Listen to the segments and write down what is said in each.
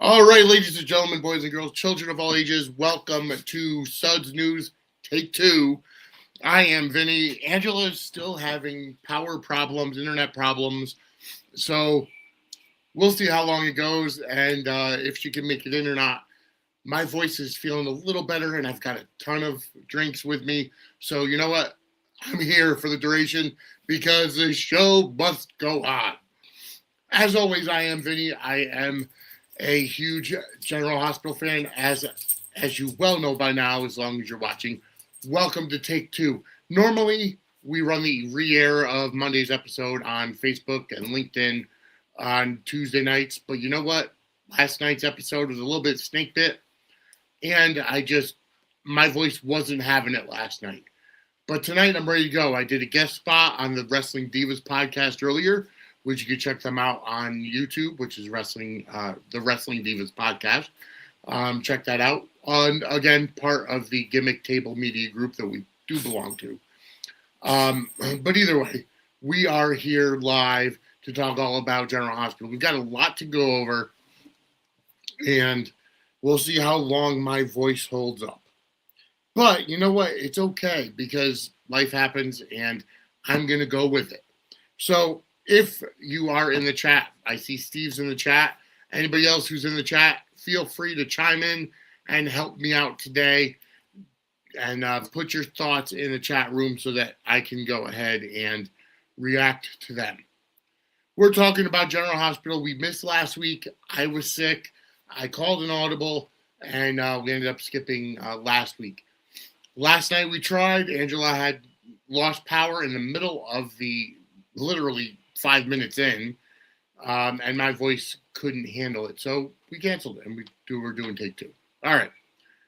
All right, ladies and gentlemen, boys and girls, children of all ages, welcome to Suds News Take Two. I am Vinny. Angela's still having power problems, internet problems, so we'll see how long it goes and if she can make it in or not. My voice is feeling a little better, and I've got a ton of drinks with me, so you know what? I'm here for the duration because the show must go on. As always, I am Vinny. I am a huge General Hospital fan, as you well know by now, as long as you're watching. Welcome to Take Two. Normally, we run the re-air of Monday's episode on Facebook and LinkedIn on Tuesday nights, but you know what? Last night's episode was a little bit snake bit, and my voice wasn't having it last night. But tonight, I'm ready to go. I did a guest spot on the Wrestling Divas podcast earlier, which you can check them out on YouTube, which is the Wrestling Divas podcast. Check that out. Again, part of the Gimmick Table Media Group that we do belong to. But either way, we are here live to talk all about General Hospital. We've got a lot to go over, and we'll see how long my voice holds up. But you know what? It's okay because life happens, and I'm going to go with it. So if you are in the chat, I see Steve's in the chat. Anybody else who's in the chat, feel free to chime in and help me out today and put your thoughts in the chat room so that I can go ahead and react to them. We're talking about General Hospital. We missed last week. I was sick. I called an audible, and we ended up skipping last week. Last night we tried. Angela had lost power in the middle of literally 5 minutes in, and my voice couldn't handle it. So we canceled it, and we're doing take two. All right.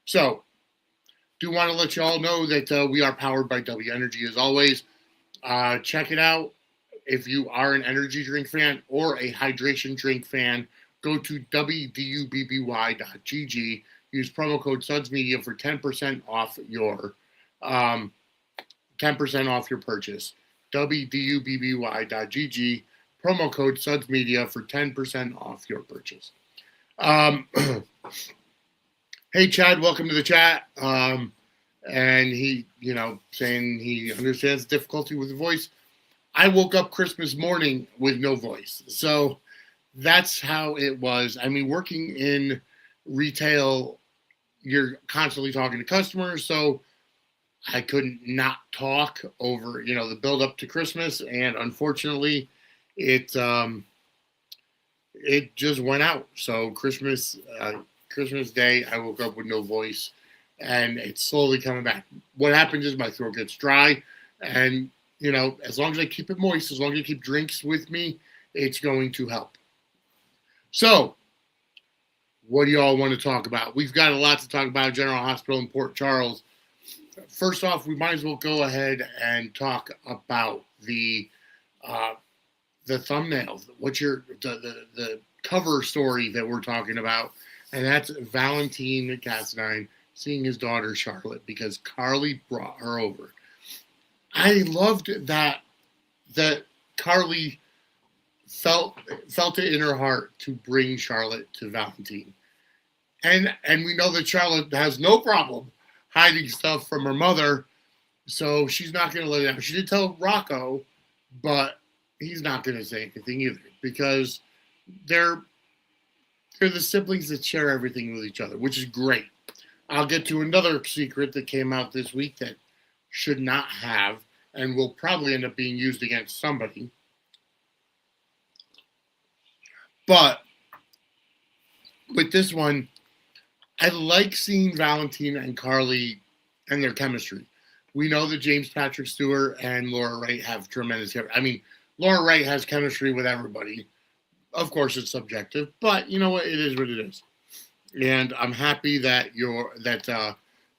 So do want to let you all know that we are powered by W Energy as always. Check it out. If you are an energy drink fan or a hydration drink fan, go to wdubby.gg. Use promo code SudsMedia for 10% off your 10% off your purchase. wdubby.gg, promo code SudsMedia for 10% off your purchase. Hey, Chad, welcome to the chat. And he, saying he understands the difficulty with the voice. I woke up Christmas morning with no voice. So that's how it was. I mean, working in retail, you're constantly talking to customers, so I couldn't not talk over, the build up to Christmas, and unfortunately, it just went out. So Christmas Day, I woke up with no voice, and it's slowly coming back. What happens is my throat gets dry, and as long as I keep it moist, as long as I keep drinks with me, it's going to help. So, what do y'all want to talk about? We've got a lot to talk about at General Hospital in Port Charles. First off, we might as well go ahead and talk about the thumbnail. What's the cover story that we're talking about? And that's Valentin Cassadine seeing his daughter Charlotte because Carly brought her over. I loved that Carly felt it in her heart to bring Charlotte to Valentin. And we know that Charlotte has no problem hiding stuff from her mother, so she's not going to let it happen. She did tell Rocco, but he's not going to say anything either because they're the siblings that share everything with each other, which is great. I'll get to another secret that came out this week that should not have and will probably end up being used against somebody. But with this one, I like seeing Valentin and Carly and their chemistry. We know that James Patrick Stewart and Laura Wright have tremendous chemistry. I mean, Laura Wright has chemistry with everybody. Of course, it's subjective, but you know what? It is what it is. And I'm happy that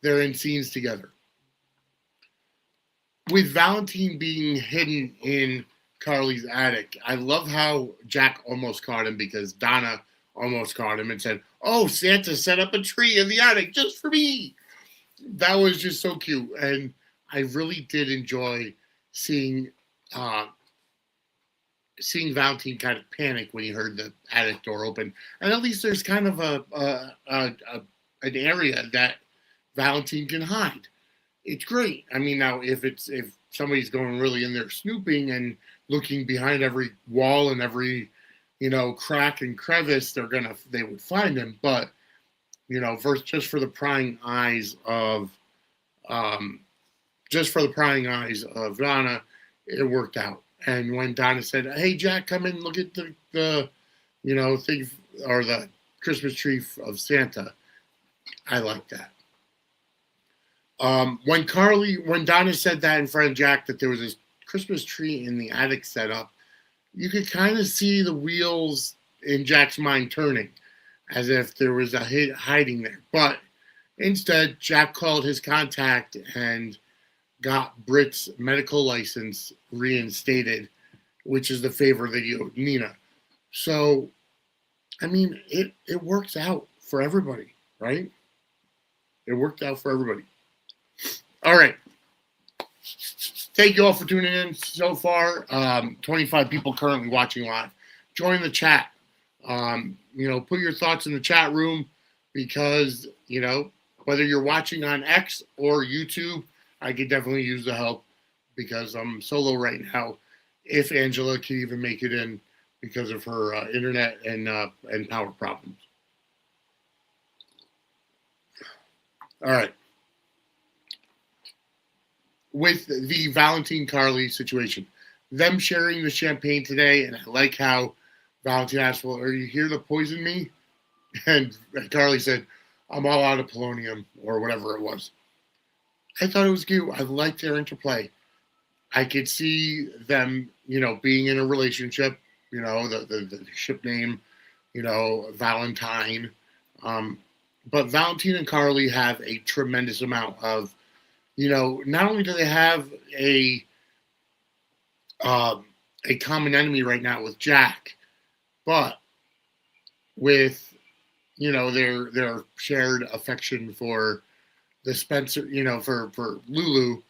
they're in scenes together. With Valentin being hidden in Carly's attic, I love how Jack almost caught him because Donna almost caught him and said, "Oh, Santa set up a tree in the attic just for me." That was just so cute. And I really did enjoy seeing seeing Valentin kind of panic when he heard the attic door open, and at least there's kind of an area that Valentin can hide. It's great. I mean, now if somebody's going really in there snooping and looking behind every wall and every crack and crevice, they would find him. But first, um, just for the prying eyes of Donna, it worked out. And when Donna said, "Hey Jack, come in, look at the thing or the Christmas tree of Santa," I like that. When Donna said that in front of Jack that there was this Christmas tree in the attic set up, you could kind of see the wheels in Jack's mind turning, as if there was a hit hiding there. But instead, Jack called his contact and got Britt's medical license reinstated, which is the favor that he owed Nina. So, I mean, it works out for everybody, right? It worked out for everybody. All right. Thank you all for tuning in so far. 25 people currently watching live. Join the chat. Put your thoughts in the chat room because, whether you're watching on X or YouTube, I could definitely use the help because I'm solo right now. If Angela can even make it in because of her internet and power problems. All right. With the Valentin Carly situation, them sharing the champagne today, and I like how Valentin asked, "Well, are you here to poison me?" And Carly said, "I'm all out of polonium," or whatever it was. I thought it was cute. I liked their interplay. I could see them, being in a relationship, the ship name, Valentine. But Valentin and Carly have a tremendous amount of, not only do they have a common enemy right now with Jack, but with, their shared affection for the Spencer, for Lulu.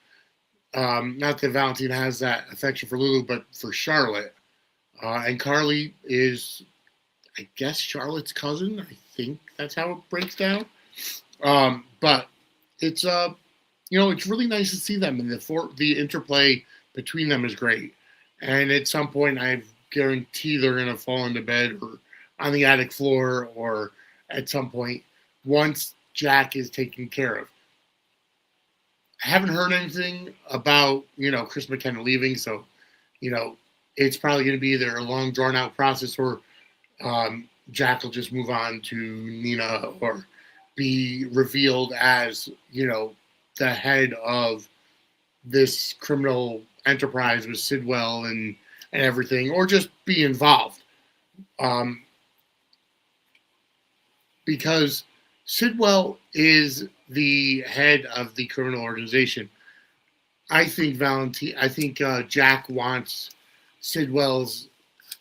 Not that Valentin has that affection for Lulu, but for Charlotte. And Carly is, I guess, Charlotte's cousin. I think that's how it breaks down. But it's it's really nice to see them, and the interplay between them is great. And at some point, I guarantee they're gonna fall into bed or on the attic floor, or at some point once Jack is taken care of. I haven't heard anything about Chris McKenna leaving, so it's probably going to be either a long drawn out process or Jack will just move on to Nina or be revealed as the head of this criminal enterprise with Sidwell and everything, or just be involved. Because Sidwell is the head of the criminal organization. I think Jack wants Sidwell's,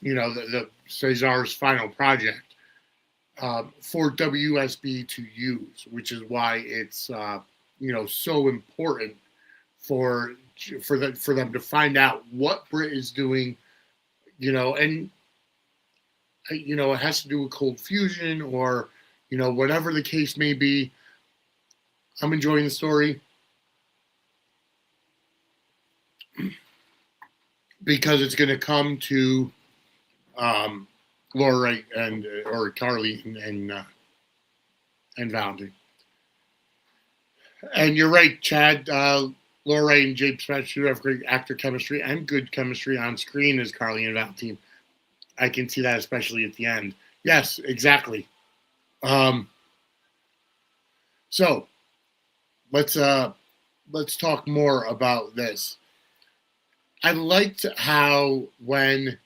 the Cesar's final project for WSB to use, which is why it's so important for them to find out what Britt is doing, and it has to do with cold fusion or whatever the case may be. I'm enjoying the story because it's going to come to Laura Wright or Carly and Valentin. And you're right, Chad. Laura Wright and James Spencer have great actor chemistry and good chemistry on screen as Carly and Valentin. I can see that especially at the end. Yes, exactly. So let's talk more about this. I liked how when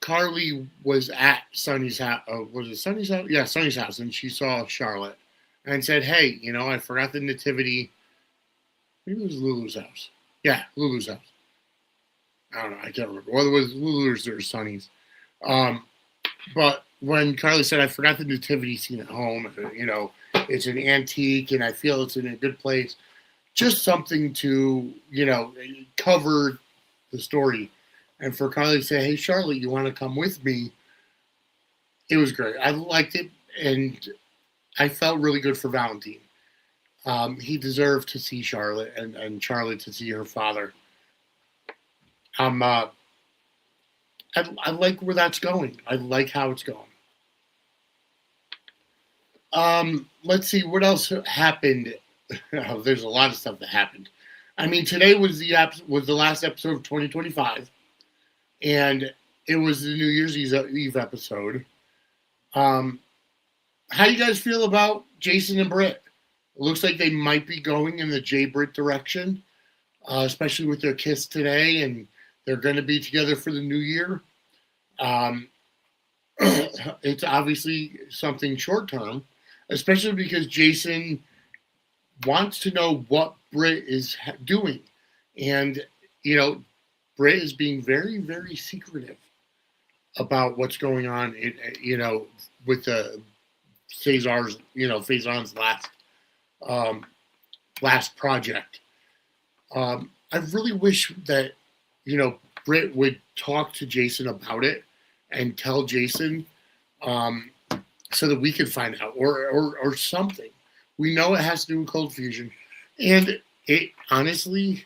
Carly was at Sonny's house, was it Sonny's house? Yeah, Sonny's house, and she saw Charlotte and said, "Hey, I forgot the nativity." Maybe it was Lulu's house. Yeah, Lulu's house. I don't know. I can't remember. Whether it was Lulu's or Sonny's. But when Carly said, "I forgot the nativity scene at home," it's an antique and I feel it's in a good place. Just something to, cover the story. And for Carly to say, "Hey, Charlotte, you want to come with me?" It was great. I liked it, and I felt really good for Valentin. He deserved to see Charlotte and Charlotte to see her father. Um, uh, I like where that's going. I like how it's going. Let's see what else happened. Oh, there's a lot of stuff that happened. I mean, today was the last episode of 2025, and it was the New Year's Eve episode. How do you guys feel about Jason and Britt? It looks like they might be going in the Jay Britt direction, especially with their kiss today, and they're going to be together for the new year. It's obviously something short term, especially because Jason wants to know what Britt is doing. And, Britt is being very, very secretive about what's going on, with the Faison's last project. I really wish that, Britt would talk to Jason about it and tell Jason, so that we could find out or something. We know it has to do with cold fusion. And it honestly,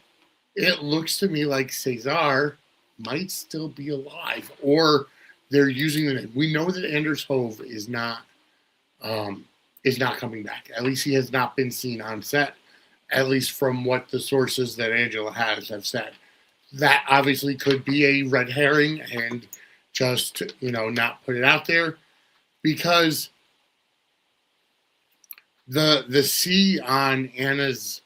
it looks to me like Cesar might still be alive, or they're using the name. We know that Anders Hove is not coming back. At least he has not been seen on set, at least from what the sources that Angela has have said. That obviously could be a red herring and just, not put it out there, because the C on Anna's,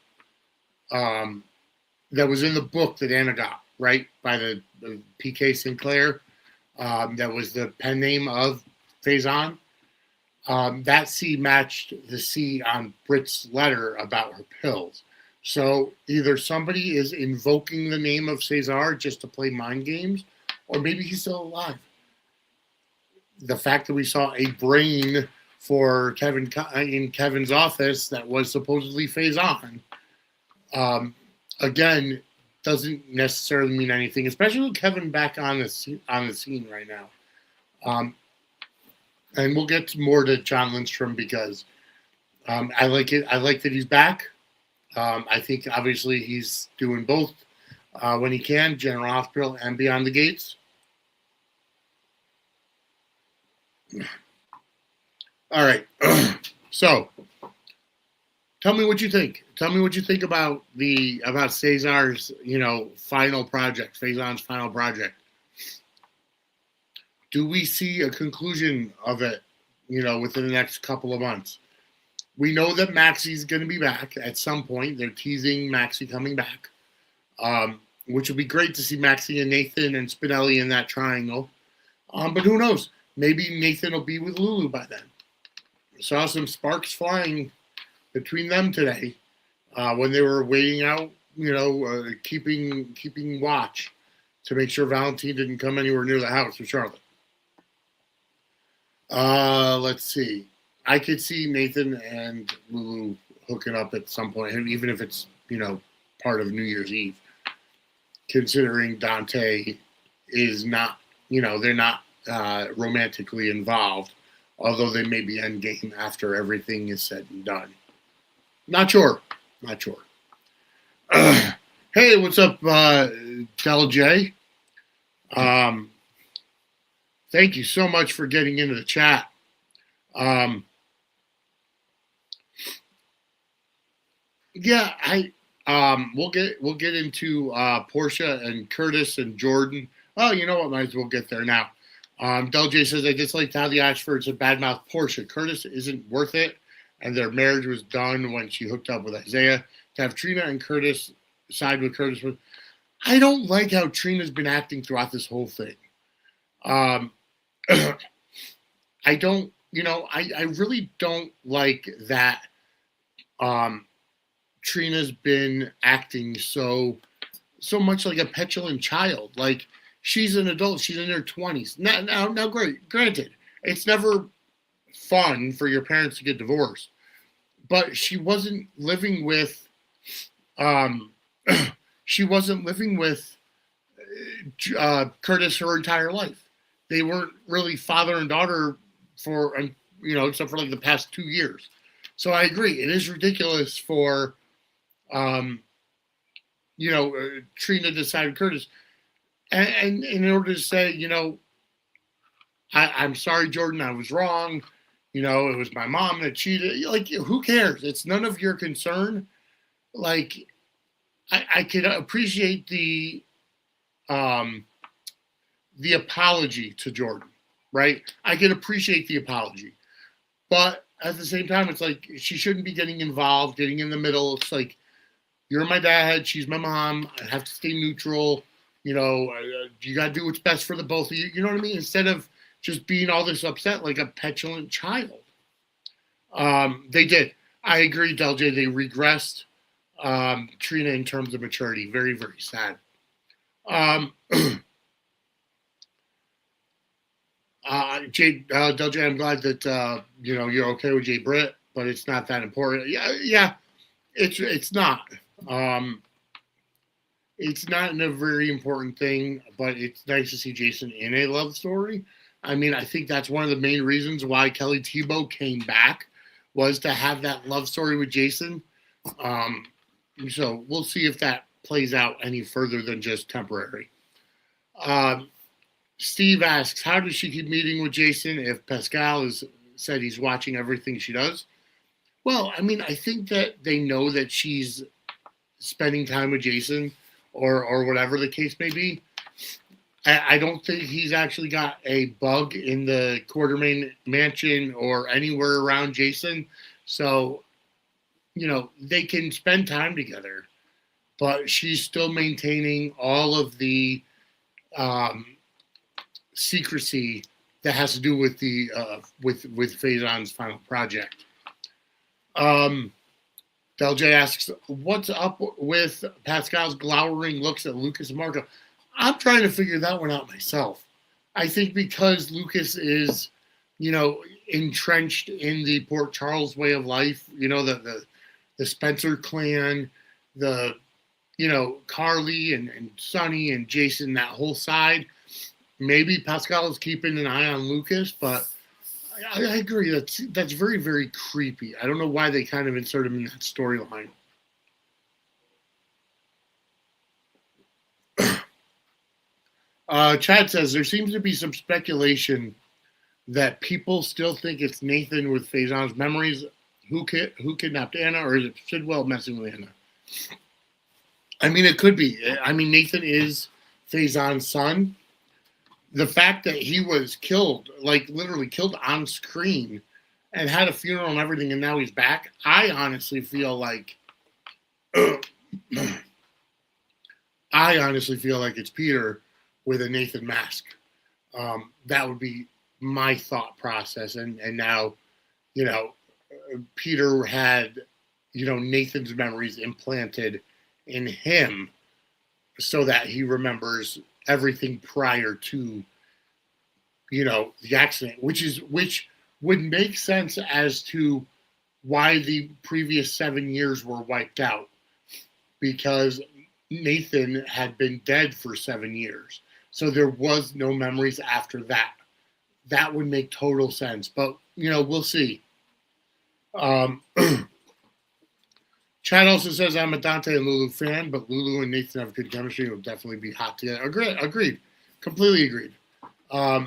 that was in the book that Anna got, right, by the P.K. Sinclair, that was the pen name of Faison. That C matched the C on Britt's letter about her pills. So either somebody is invoking the name of Cesar just to play mind games, or maybe he's still alive. The fact that we saw a brain for Kevin in Kevin's office that was supposedly Faison, again, doesn't necessarily mean anything, especially with Kevin back on the scene right now. And we'll get more to John Lindstrom because I like it. I like that he's back. I think obviously he's doing both when he can, General Hospital and Beyond the Gates. All right. So, tell me what you think. Tell me what you think about Cesar's, final project, Faison's final project. Do we see a conclusion of it, within the next couple of months? We know that Maxie's going to be back at some point. They're teasing Maxie coming back, which would be great to see Maxie and Nathan and Spinelli in that triangle. But who knows? Maybe Nathan will be with Lulu by then. Saw some sparks flying between them today when they were waiting out, keeping watch to make sure Valentin didn't come anywhere near the house with Charlotte. Let's see. I could see Nathan and Lulu hooking up at some point, even if it's, part of New Year's Eve, considering Dante is not, they're not romantically involved, although they may be endgame after everything is said and done. Not sure. Hey, what's up, Del J? Thank you so much for getting into the chat. We'll get into Portia and Curtis and Jordan. Oh, you know what? Might as well get there now. Del J says, I disliked how the Ashfords had badmouthed Portia. Curtis isn't worth it, and their marriage was done when she hooked up with Isaiah. To have Trina and Curtis side with Curtis, I don't like how Trina's been acting throughout this whole thing. I don't, I really don't like that Trina's been acting so much like a petulant child. Like, she's an adult. She's in her 20s. Now, granted, it's never fun for your parents to get divorced. But she wasn't living with Curtis her entire life. They weren't really father and daughter for, except for like the past 2 years. So I agree. It is ridiculous for, um, Trina to side with Curtis. And in order to say, I'm sorry, Jordan, I was wrong. It was my mom that cheated. Like, who cares? It's none of your concern. Like, I could appreciate um, the apology to Jordan, right? I can appreciate the apology. But at the same time, it's like she shouldn't be getting involved, getting in the middle. It's like, you're my dad, she's my mom. I have to stay neutral. You got to do what's best for the both of you. You know what I mean? Instead of just being all this upset like a petulant child. They did. I agree, Del J. They regressed Trina in terms of maturity. Very, very sad. Del J, I'm glad that you're okay with Jay Britt, but it's not that important. Yeah, it's not. It's not a very important thing, but it's nice to see Jason in a love story. I mean, I think that's one of the main reasons why Kelly Tebow came back, was to have that love story with Jason. So we'll see if that plays out any further than just temporary. Steve asks, how does she keep meeting with Jason if Pascal has said he's watching everything she does? Well, I mean, I think that they know that she's spending time with Jason, or whatever the case may be. I don't think he's actually got a bug in the Quartermain mansion or anywhere around Jason. So, they can spend time together. But she's still maintaining all of the secrecy that has to do with the with Faison's final project. Del J asks, what's up with Pascal's glowering looks at Lucas and Marco? I'm trying to figure that one out myself. I think because Lucas is, entrenched in the Port Charles way of life, the Spencer clan, the, Carly and Sonny and Jason, that whole side. Maybe Pascal is keeping an eye on Lucas, but I agree. That's very, very creepy. I don't know why they kind of insert him in that storyline. Chad says there seems to be some speculation that people still think it's Nathan with Faison's memories. Who kidnapped Anna, or is it Sidwell messing with Anna? I mean, it could be. I mean, Nathan is Faison's son. The fact that he was killed, like literally killed on screen, and had a funeral and everything, and now he's back, I honestly feel like it's Peter with a Nathan mask. That would be my thought process. And now, Peter had, Nathan's memories implanted in him so that he remembers everything prior to, the accident, which would make sense as to why the previous 7 years were wiped out, because Nathan had been dead for 7 years. So there was no memories after that. That would make total sense, but, we'll see. Chad also says, I'm a Dante and Lulu fan, but Lulu and Nathan have good chemistry. Will definitely be hot together. Agreed. Completely agreed. All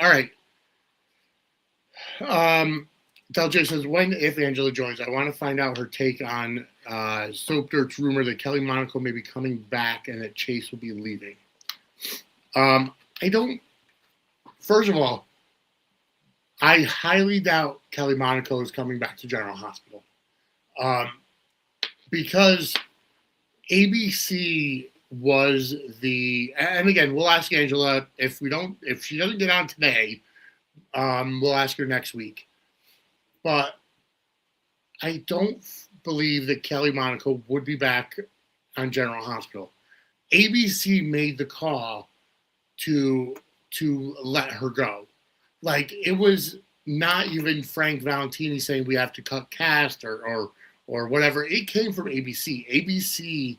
right. Del J says, when, if Angela joins, I want to find out her take on Soap Dirt's rumor that Kelly Monaco may be coming back and that Chase will be leaving. First of all, I highly doubt Kelly Monaco is coming back to General Hospital. Because ABC was and again, we'll ask Angela if she doesn't get on today, we'll ask her next week. But I don't believe that Kelly Monaco would be back on General Hospital. ABC made the call to let her go. Like, it was not even Frank Valentini saying we have to cut cast or or whatever. It came from ABC. ABC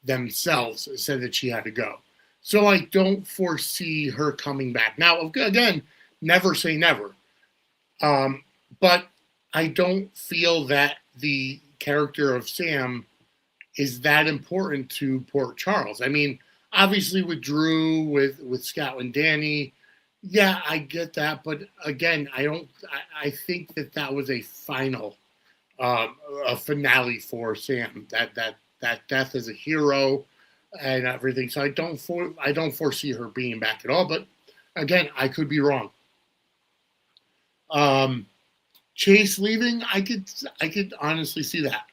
themselves said that she had to go. So I don't foresee her coming back. Now, again, never say never. But I don't feel that the character of Sam is that important to Port Charles. I mean, obviously with Drew, with Scott and Danny, yeah, I get that. But again, I think that was a final, a finale for Sam. That death as a hero and everything. So I don't foresee her being back at all. But again, I could be wrong. Chase leaving, I could honestly see that.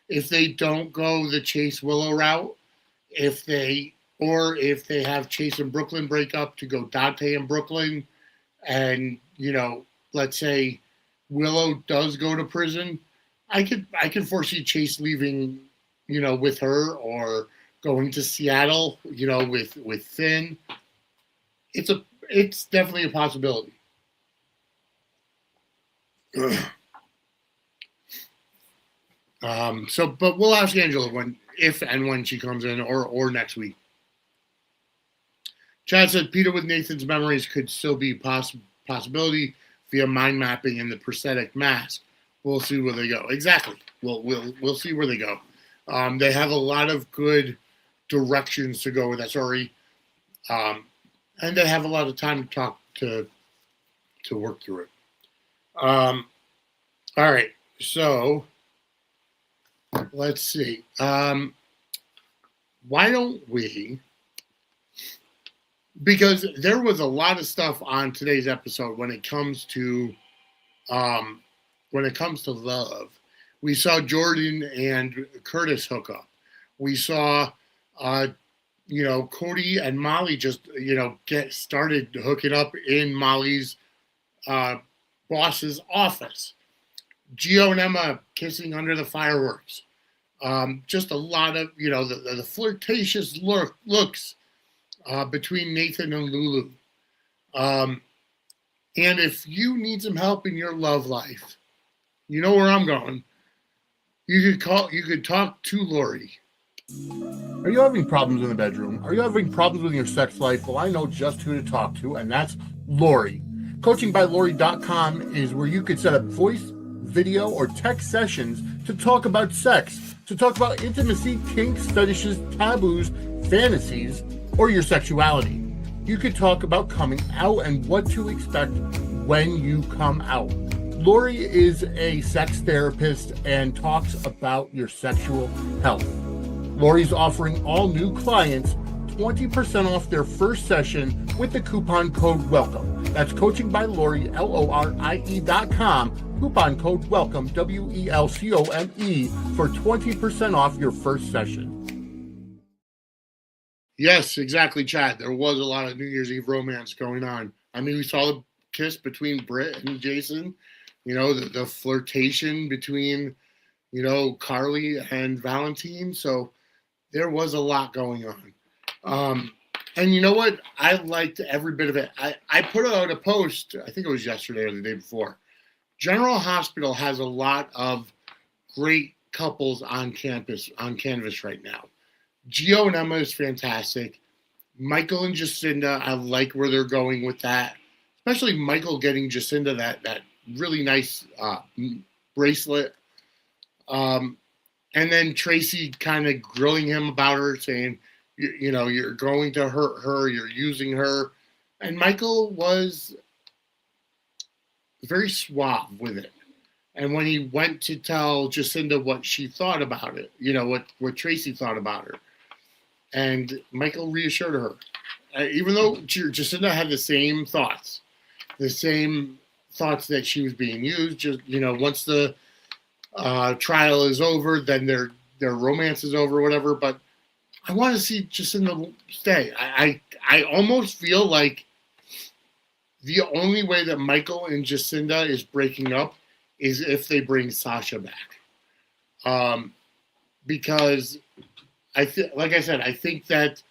If they don't go the Chase Willow route, if they have Chase and Brooklyn break up to go Dante and Brooklyn, and let's say Willow does go to prison, I could foresee Chase leaving, with her, or going to Seattle, with Finn. It's definitely a possibility. But we'll ask Angela if and when she comes in, or next week. Chad said Peter with Nathan's memories could still be possibility via mind mapping and the prosthetic mask. We'll see where they go. Exactly. We'll see where they go. They have a lot of good directions to go with that story, and they have a lot of time to talk to work through it. All right, so let's see. Why don't we? Because there was a lot of stuff on today's episode when it comes to love. We saw Jordan and Curtis hook up. We saw Cody and Molly just get started hooking up in Molly's boss's office. Gio and Emma kissing under the fireworks. Just a lot of the flirtatious looks between Nathan and Lulu. And if you need some help in your love life, you know where I'm going. You could talk to Lori. Are you having problems in the bedroom? Are you having problems with your sex life? Well, I know just who to talk to, and that's Lori. CoachingByLori.com is where you could set up voice, video, or text sessions to talk about sex, to talk about intimacy, kinks, fetishes, taboos, fantasies, or your sexuality. You could talk about coming out and what to expect when you come out. Lori is a sex therapist and talks about your sexual health. Lori's offering all new clients 20% off their first session with the coupon code WELCOME. That's Coaching by Lori, LORIE.com. Coupon code WELCOME, WELCOME, for 20% off your first session. Yes, exactly, Chad. There was a lot of New Year's Eve romance going on. I mean, we saw the kiss between Britt and Jason. The flirtation between, Carly and Valentin. So there was a lot going on. And you know what? I liked every bit of it. I put out a post, I think it was yesterday or the day before. General Hospital has a lot of great couples on canvas right now. Gio and Emma is fantastic. Michael and Jacinda, I like where they're going with that. Especially Michael getting Jacinda that really nice bracelet. And then Tracy kind of grilling him about her, saying, you're going to hurt her, you're using her. And Michael was very suave with it. And when he went to tell Jacinda what she thought about it, what Tracy thought about her, and Michael reassured her, even though Jacinda had the same thoughts that she was being used. Just once the trial is over, then their romance is over, whatever. But I want to see Jacinda stay. I almost feel like the only way that Michael and Jacinda is breaking up is if they bring Sasha back. Because I think that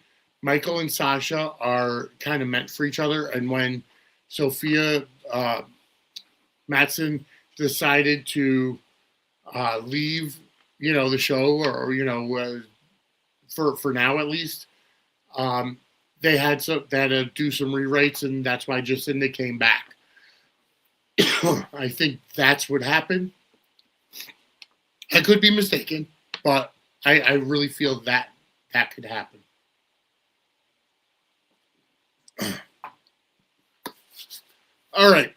Michael and Sasha are kind of meant for each other. And when Sophia Matson decided to leave the show, or for now at least. They had to do some rewrites, and that's why Jacinda came back. I think that's what happened. I could be mistaken, but I really feel that could happen. All right.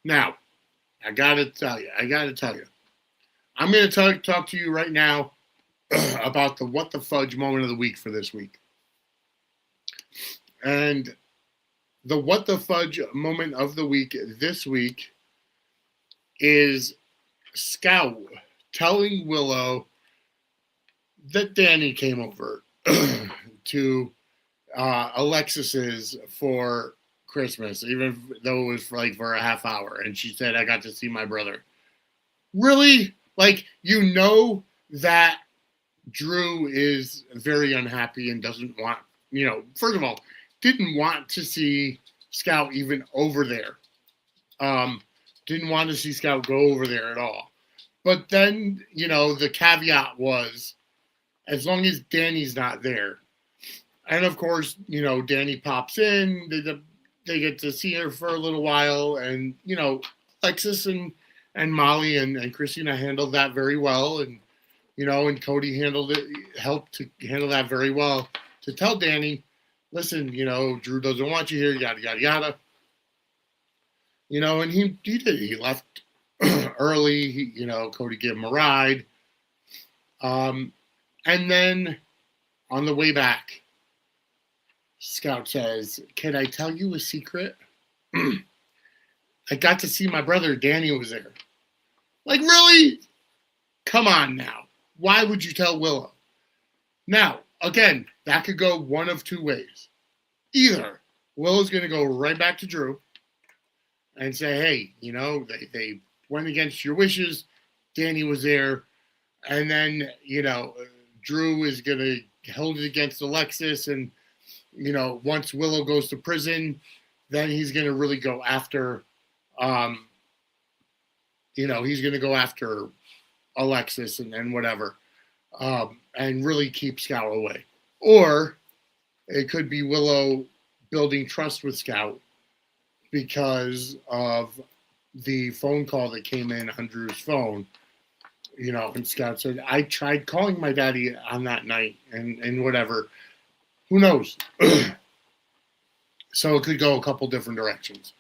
Now, I got to tell you. I'm going to talk to you right now about the what the fudge moment of the week for this week. And the what the fudge moment of the week this week is Scout telling Willow that Danny came over to Alexis's for Christmas, even though it was for a half hour. And she said, I got to see my brother. Really? That Drew is very unhappy and doesn't want, first of all, didn't want to see Scout even over there. Didn't want to see Scout go over there at all. But then, the caveat was, as long as Danny's not there. And of course, Danny pops in, they get to see her for a little while, and, Alexis and Molly and Christina handled that very well, and, and Cody helped to handle that very well, to tell Danny, listen, Drew doesn't want you here, yada, yada, yada. And he did. He left early. Cody gave him a ride. And then on the way back, Scout says, can I tell you a secret? I got to see my brother. Danny was there. Really? Come on now. Why would you tell Willow? Now, again, that could go one of two ways. Either Willow's going to go right back to Drew and say, hey, they went against your wishes. Danny was there. And then, Drew is going to hold it against Alexis. And, once Willow goes to prison, then he's going to really go after, he's going to go after Alexis and whatever, and really keep Scout away. Or it could be Willow building trust with Scout because of the phone call that came in on Drew's phone, and Scout said, I tried calling my daddy on that night and whatever. Who knows? So it could go a couple different directions.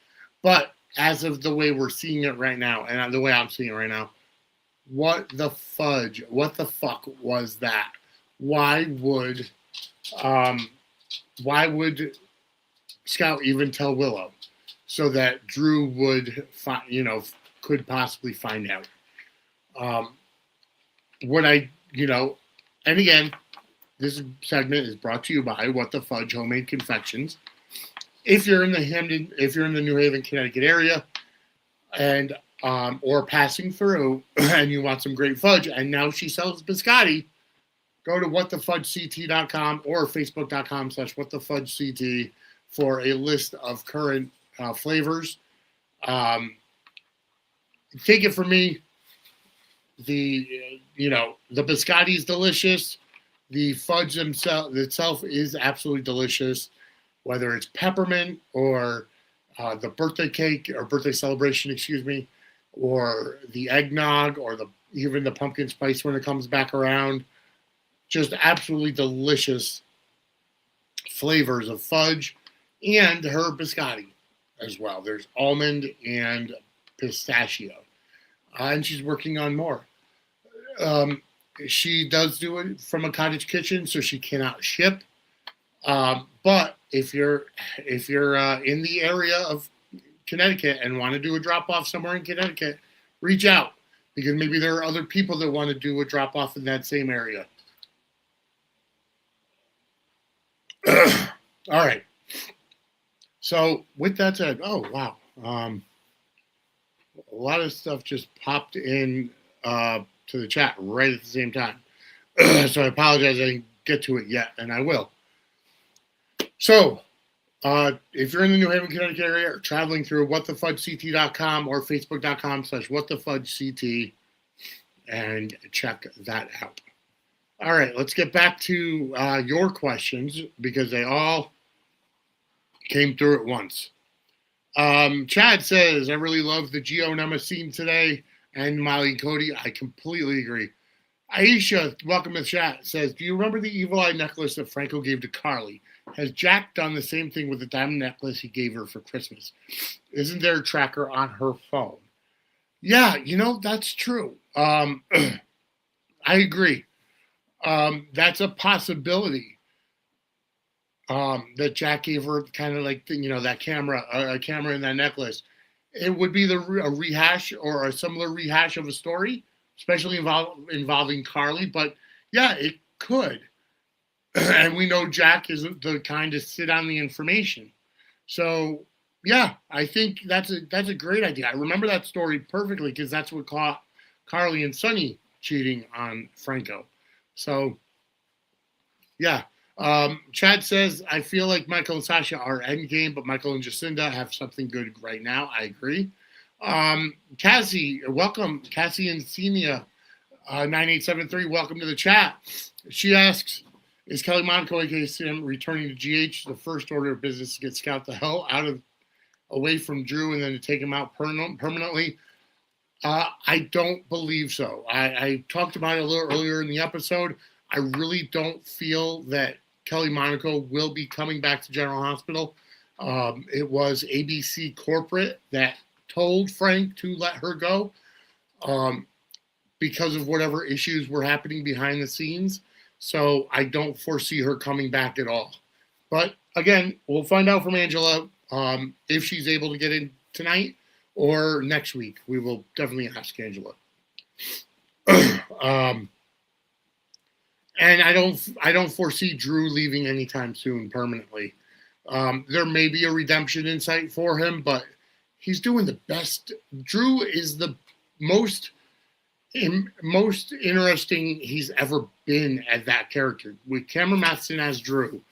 But as of the way we're seeing it right now, and the way I'm seeing it right now, what the fuck was that? Why would Scout even tell Willow so that Drew would could possibly find out? And again, this segment is brought to you by What the Fudge Homemade Confections. If you're in the New Haven, Connecticut area, and or passing through, and you want some great fudge, and now she sells biscotti, go to whatthefudgect.com or facebook.com/whatthefudgect for a list of current flavors. Take it from me, the biscotti is delicious. The fudge itself is absolutely delicious, whether it's peppermint or the birthday cake or birthday celebration, or the eggnog or even the pumpkin spice when it comes back around. Just absolutely delicious flavors of fudge and her biscotti as well. There's almond and pistachio. And she's working on more. She does do it from a cottage kitchen, so she cannot ship. But if you're in the area of Connecticut and want to do a drop-off somewhere in Connecticut, reach out, because maybe there are other people that want to do a drop-off in that same area. All right. So with that said, oh, wow. A lot of stuff just popped in to the chat right at the same time. So I apologize I didn't get to it yet, and I will. So if you're in the New Haven, Connecticut area or traveling through whatthefudgect.com or facebook.com/whatthefudgect, and check that out. All right, let's get back to your questions because they all came through at once. Chad says, I really love the Gio and Emma scene today, and Molly and Cody. I completely agree. Aisha, welcome to the chat, says, do you remember the evil eye necklace that Franco gave to Carly? Has Jack done the same thing with the diamond necklace he gave her for Christmas? Isn't there a tracker on her phone? Yeah, that's true. I agree. That's a possibility. That Jack gave her kind of like, that camera, a camera in that necklace. It would be a rehash or a similar rehash of a story, especially involving Carly. But yeah, it could. And we know Jack isn't the kind to sit on the information. So yeah, I think that's a great idea. I remember that story perfectly because that's what caught Carly and Sonny cheating on Franco. So yeah. Chad says, I feel like Michael and Sasha are endgame, but Michael and Jacinda have something good right now. I agree. Cassie, welcome. Cassie and Senia, 9873, welcome to the chat. She asks, is Kelly Monaco, aka Sam, returning to GH? The first order of business to get Scout the hell away from Drew and then to take him out permanently? I don't believe so. I talked about it a little earlier in the episode. I really don't feel that Kelly Monaco will be coming back to General Hospital. It was ABC Corporate that told Frank to let her go because of whatever issues were happening behind the scenes. So I don't foresee her coming back at all. But again, we'll find out from Angela if she's able to get in tonight or next week. We will definitely ask Angela. And I don't foresee Drew leaving anytime soon permanently. There may be a redemption in sight for him, but he's doing the best. Drew is the most interesting he's ever been at that character. With Cameron Matheson as Drew,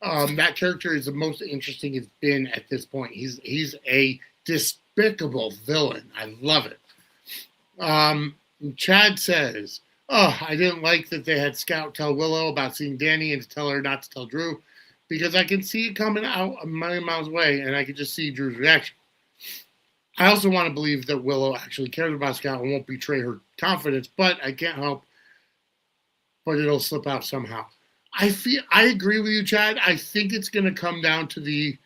that character is the most interesting it's been at this point. He's a despicable villain. I love it. Chad says, oh, I didn't like that they had Scout tell Willow about seeing Danny and to tell her not to tell Drew because I can see it coming out a million miles away and I could just see Drew's reaction. I also want to believe that Willow actually cares about Scout and won't betray her confidence, but I can't help but it'll slip out somehow. I agree with you, Chad. I think it's going to come down to the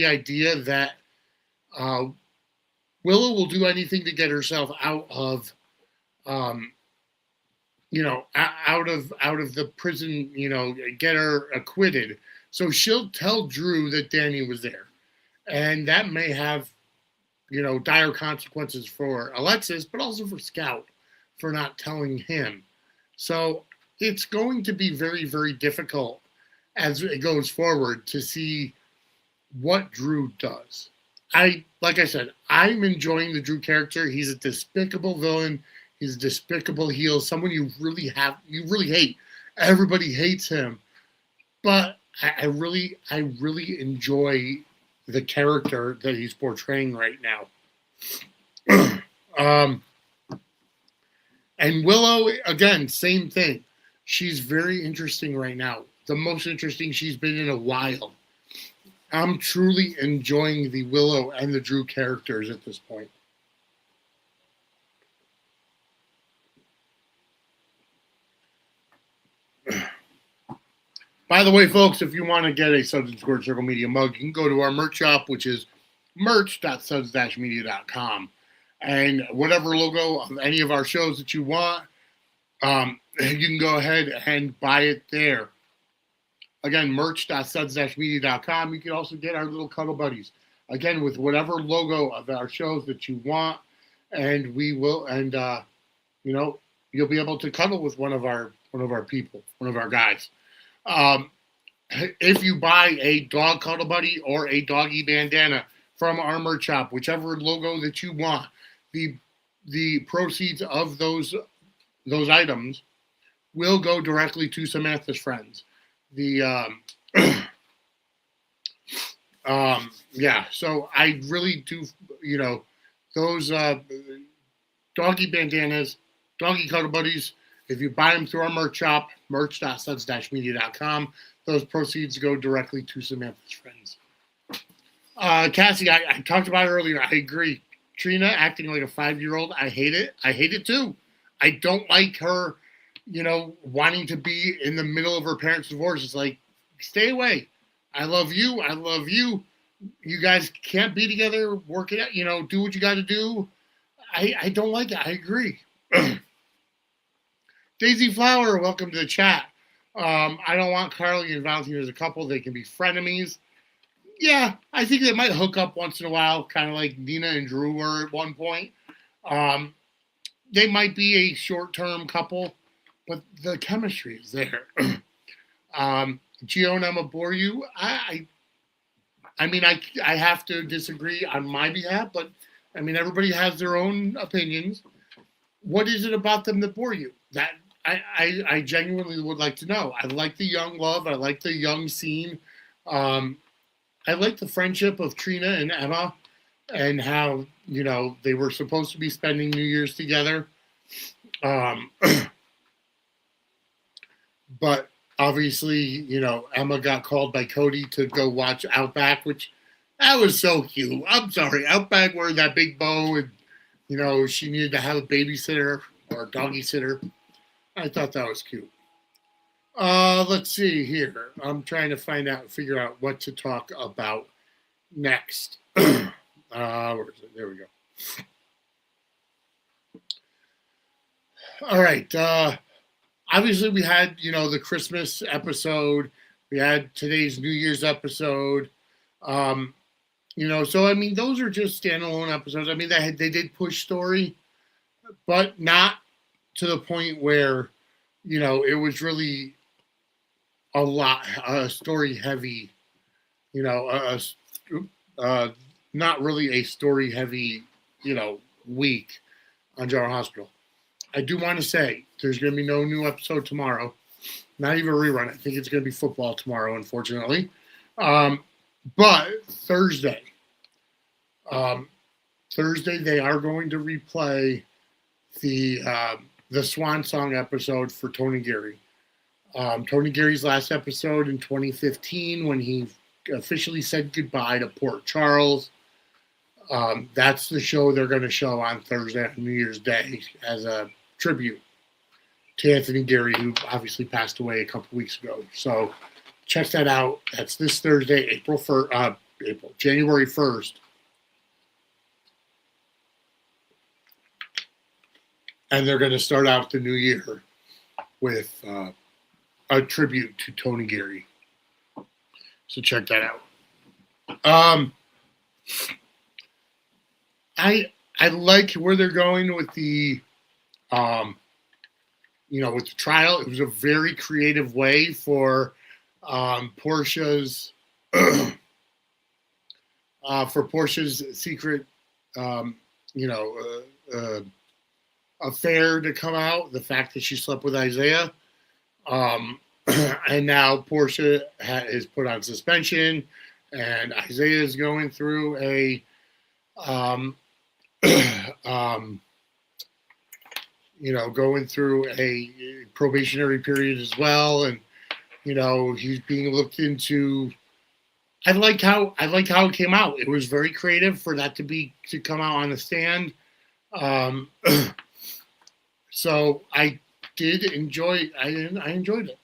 idea that Willow will do anything to get herself out of, out of the prison, get her acquitted. So she'll tell Drew that Danny was there. And that may have, dire consequences for Alexis, but also for Scout for not telling him. So it's going to be very, very difficult as it goes forward to see what Drew does. Like I said, I'm enjoying the Drew character. He's a despicable villain. He's a despicable heel. Someone you really hate. Everybody hates him. But I really enjoy the character that he's portraying right now. And Willow, again, same thing. She's very interesting right now. The most interesting she's been in a while. I'm truly enjoying the Willow and the Drew characters at this point. By the way, folks, if you want to get a Suds and Squared Circle Media mug, you can go to our merch shop, which is merch.suds-media.com. And whatever logo of any of our shows that you want, you can go ahead and buy it there. Again, merch.suds-media.com. You can also get our little cuddle buddies. Again, with whatever logo of our shows that you want, and we will, and you'll be able to cuddle with one of our people, one of our guys. If you buy a dog cuddle buddy or a doggy bandana from our merch shop, whichever logo that you want, the proceeds of those items will go directly to Samantha's friends. So I really do, those doggy bandanas, doggy cuddle buddies. If you buy them through our merch shop, merch.suds-media.com, those proceeds go directly to Samantha's friends. Cassie, I talked about it earlier. I agree. Trina acting like a 5-year-old, I hate it. I hate it too. I don't like her, wanting to be in the middle of her parents' divorce. It's like, stay away. I love you. I love you. You guys can't be together. Work it out. Do what you got to do. I don't like it. I agree. Daisy Flower, welcome to the chat. I don't want Carly and Valentin as a couple. They can be frenemies. Yeah, I think they might hook up once in a while, kind of like Nina and Drew were at one point. They might be a short-term couple, but the chemistry is there. Gio and Emma bore you. I have to disagree on my behalf, but everybody has their own opinions. What is it about them that bore you? That I genuinely would like to know. I like the young love. I like the young scene. I like the friendship of Trina and Emma and how, they were supposed to be spending New Year's together. But obviously, Emma got called by Cody to go watch Outback, which that was so cute. I'm sorry. Outback wearing that big bow and, she needed to have a babysitter or a doggy sitter. I thought that was cute. Let's see here. I'm trying to figure out what to talk about next. Where is it? There we go. All right. Obviously, we had, the Christmas episode. We had today's New Year's episode. So, those are just standalone episodes. They did push story, but not to the point where, it was really a story heavy, not really a story heavy, week on General Hospital. I do want to say there's going to be no new episode tomorrow, not even a rerun. I think it's going to be football tomorrow, unfortunately. But Thursday they are going to replay the Swan Song episode for Tony Geary. Tony Geary's last episode in 2015 when he officially said goodbye to Port Charles. That's the show they're going to show on Thursday on New Year's Day as a tribute to Anthony Geary, who obviously passed away a couple weeks ago. So check that out. That's this Thursday, January 1st. And they're going to start out the new year with a tribute to Tony Geary. So check that out. I like where they're going with the with the trial. It was a very creative way for Portia's secret affair to come out. The fact that she slept with Isaiah. And now Portia is put on suspension, and Isaiah is going through a probationary period as well, and he's being looked into. I like how it came out. It was very creative for that to come out on the stand. So I did enjoy. I enjoyed it.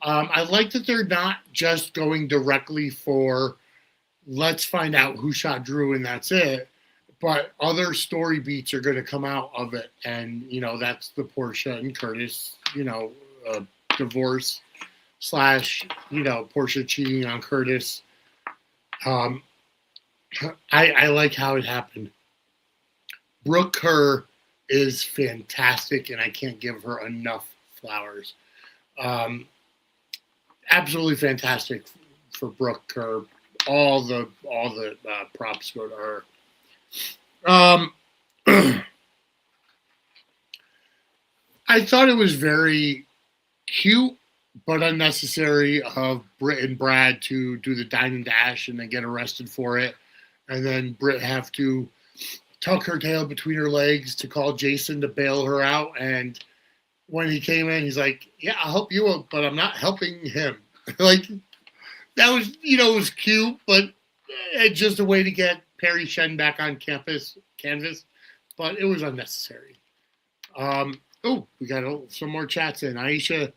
I like that they're not just going directly for let's find out who shot Drew and that's it, but other story beats are going to come out of it, and that's the Portia and Curtis, divorce / Portia cheating on Curtis. I like how it happened. Brooke Kerr is fantastic, and I can't give her enough flowers. Absolutely fantastic for Brooke Kerr. All the props go to her. I thought it was very cute but unnecessary of Britt and Brad to do the dine and dash and then get arrested for it, and then Britt have to tuck her tail between her legs to call Jason to bail her out. And when he came in, he's like, yeah, I'll help you out, but I'm not helping him. Like, that was, it was cute, but it's just a way to get Perry Shen back on canvas, but it was unnecessary. We got some more chats in. Aisha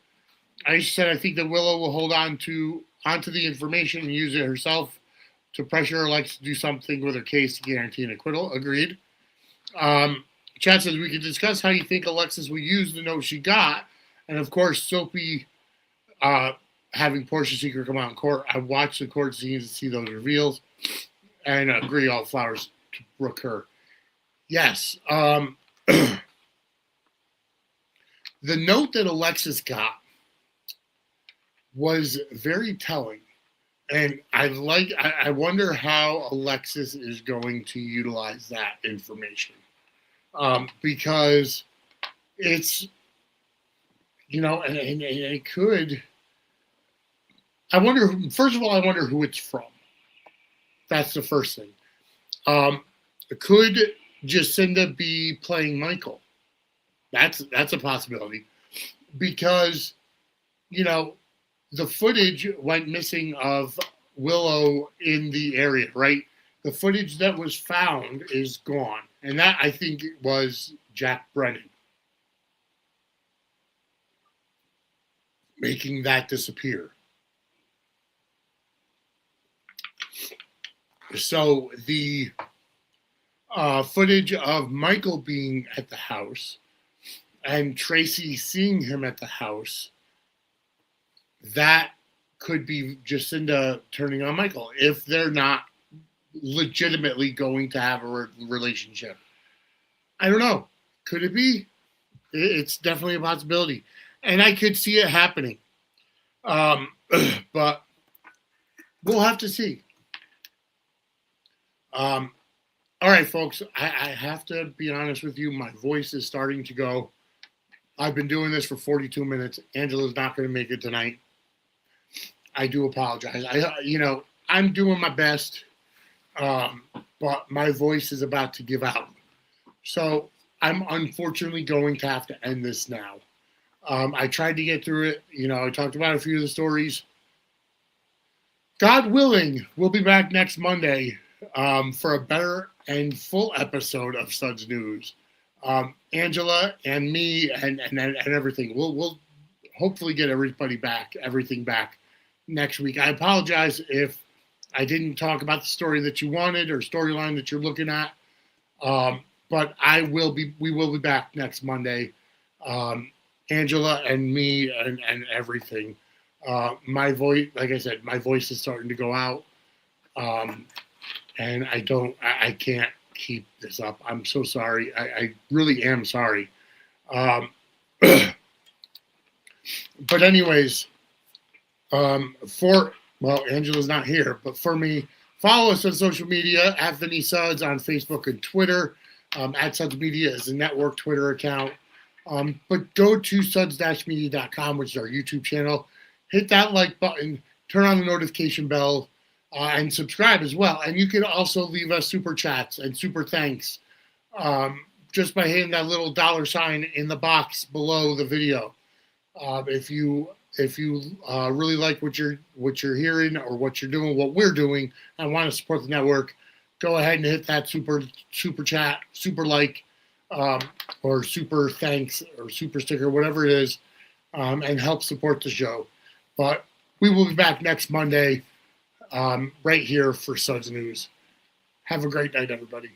said, I think that Willow will hold onto the information and use it herself to pressure Alexa to do something with her case to guarantee an acquittal. Agreed. Chat says, we can discuss how you think Alexis will use the note she got. And, of course, Soapy having Portia's secret come out in court. I watched the court scenes to see those reveals. And agree, all flowers to Brooke her. Yes. The note that Alexis got was very telling. And I wonder how Alexis is going to utilize that information. Because it's, and it could, first of all, I wonder who it's from. That's the first thing. Could Jacinda be playing Michael? That's a possibility. Because, the footage went missing of Willow in the area, right? The footage that was found is gone. And that, I think, was Jack Brennan making that disappear. So the footage of Michael being at the house and Tracy seeing him at the house, that could be Jacinda turning on Michael if they're not legitimately going to have a relationship. I don't know. Could it be? It's definitely a possibility. And I could see it happening. But we'll have to see. All right, folks. I have to be honest with you. My voice is starting to go. I've been doing this for 42 minutes. Angela's not going to make it tonight. I do apologize. I'm doing my best, but my voice is about to give out. So I'm unfortunately going to have to end this now. I tried to get through it. I talked about a few of the stories. God willing, we'll be back next Monday for a better and full episode of Suds News. Angela and me and everything. We'll hopefully get everything back next week. I apologize if I didn't talk about the story that you wanted or storyline that you're looking at. But we will be back next Monday. Angela and me and everything. My voice, like I said, my voice is starting to go out. And I can't keep this up. I'm so sorry. I really am sorry. But anyways, Angela's not here, but for me, follow us on social media at Vinny Suds on Facebook and Twitter. At Suds Media is the network Twitter account. But go to suds-media.com, which is our YouTube channel. Hit that like button, turn on the notification bell, and subscribe as well. And you can also leave us super chats and super thanks just by hitting that little $sign in the box below the video. If you really like what you're hearing or what you're doing, what we're doing, and want to support the network, go ahead and hit that super chat, super like, or super thanks or super sticker, whatever it is, and help support the show. But we will be back next Monday, right here for Suds News. Have a great night, everybody.